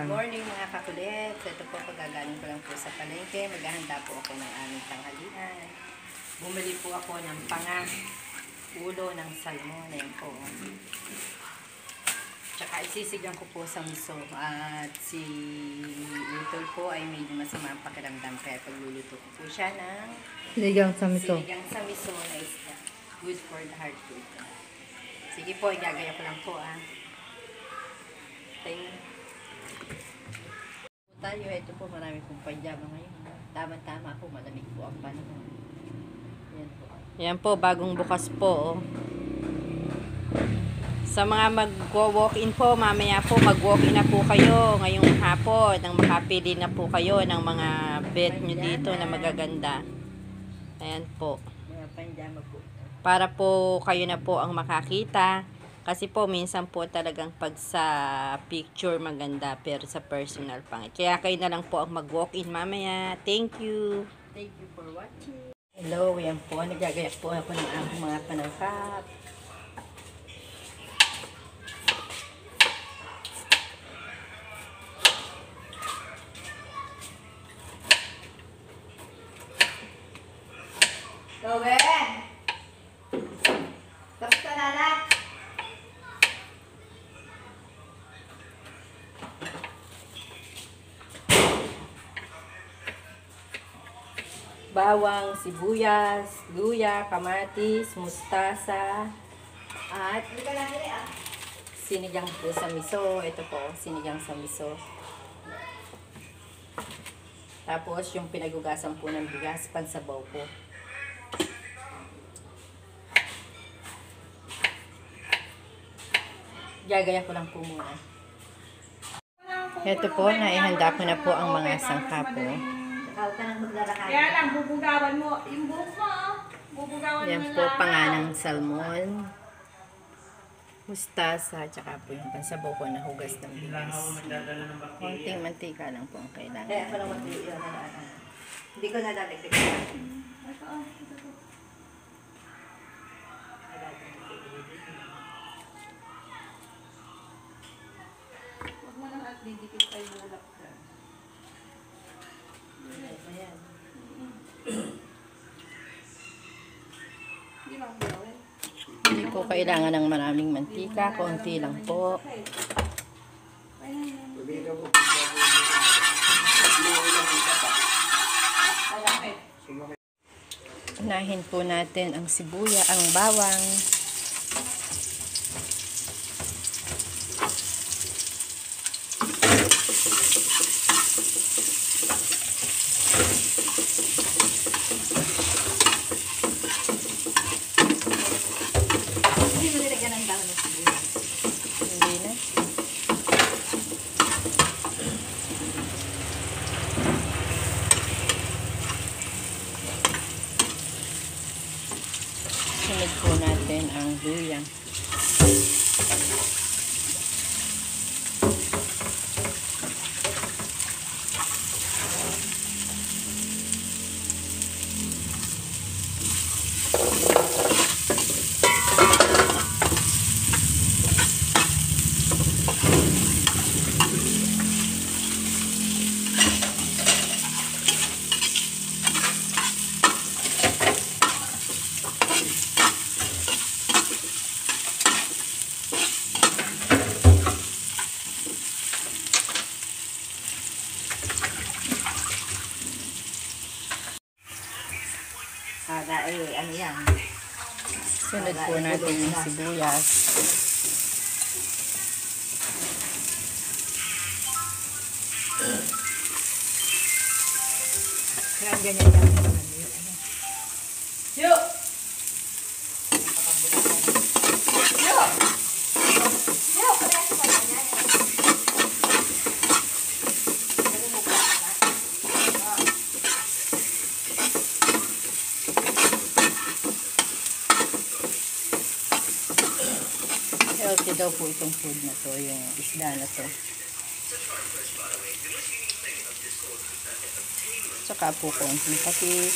Good Yan. morning mga kakulit. Ito po, pagagaling ko lang po sa palengke. Maghahanda po ako ng aming tanghalian. Bumili po ako ng panga, ulo ng salmon. Ayan po. Tsaka isisigang ko po sa miso. At si Little po ay medyo masama ang pakiramdam. Kaya pagluluto ko po siya ng Sinigang sa miso. sinigang sa miso na isda. Good for the heart food. Sige po, igagaya ko lang po tayo, ito po, marami pong pajama ngayon. Tama-tama po, malamig po ang panahon. Yan po. Yan po, bagong bukas po. Sa mga mag-walk-in po, mamaya po, mag-walk-in na po kayo ngayong hapon. Nang makapili na po kayo ng mga bet nyo dito na magaganda. Ayan po. Mga pajama po. Para po kayo na po ang makakita. Kasi po, minsan po talagang pag sa picture maganda, pero sa personal pangit. Kaya kayo na lang po ang mag-walk-in mamaya. Thank you. Thank you for watching. Hello, yan po. Nagagayak po ako ng aking mga panangkap. Gawin! Tapos ka na na. Bawang, sibuyas, luya, kamatis, mustasa, at sinigang po sa miso. Ito po, sinigang sa miso. Tapos yung pinagugasan po ng bigas, pansabaw po. Gagaya ko lang po muna. Ito po, naihanda ko na po ang mga sangka po. Kaya lang, bubugawan mo. Yung buhok mo, bubugawan mo. Yan po, panganang salmon, mustasa, tsaka po yung pansabaw ko na hugas ng bigas. Konting mantika lang po ang kailangan. Kaya ako lang hindi ko nadadagdag. Huwag mo nang at didikit kayo bulak ka. Ayan. Hindi ba gawin? Hindi po kailangan ng maraming mantika, konti lang po. Unahin po natin ang sibuya, ang bawang. Hindi mo nilagyan ng dahon ng sibuya. Hindi na. Sunod po natin ang luya. Ano yan? Sunod po natin yung sibuyas. Kaya ganyan yan. Yo! Yo! Yo! Parehas pa na yan. Healthy daw po itong food na to, yung isda na to. Tsaka po konting patis.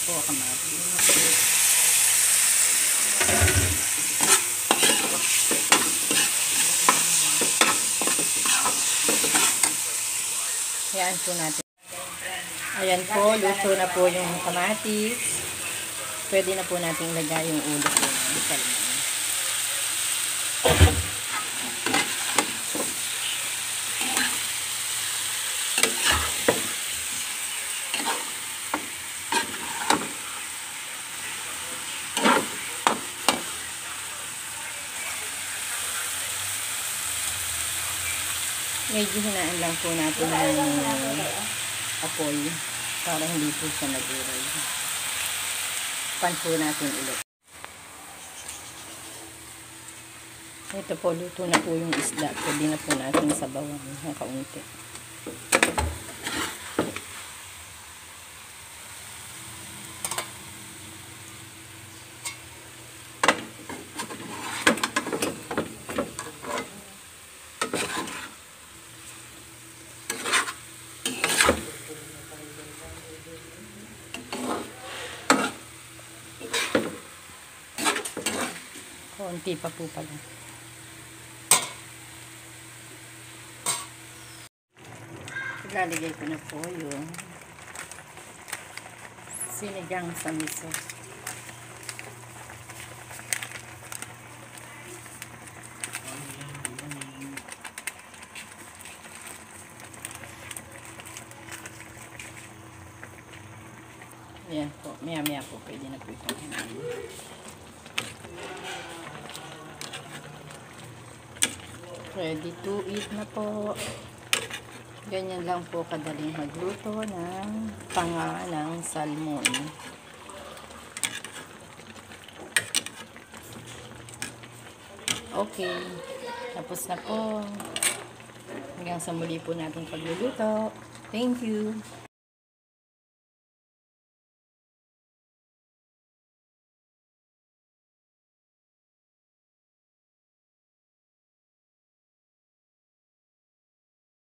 po kamatis. Ayan po natin. Ayan po, luto na po yung kamatis. Pwede na po natin ilagay yung ulo po ng salmon. Medyo hinaan lang po natin yung apoy para hindi po siya naguray. Pan po natin ulit. Ito po, luto na po yung isda. Pwede na po natin sabawan ng kaunti. Konti pa po pala. Lalagay ko na po yung sinigang sa miso. Ayan po. Maya-maya po pwede na po itong hinahin. Ready to eat na po. Ganyan lang po kadaling magluto ng tanga ng salmon. Okay. Tapos na po. Hanggang sa muli po natin pagluluto. Thank you.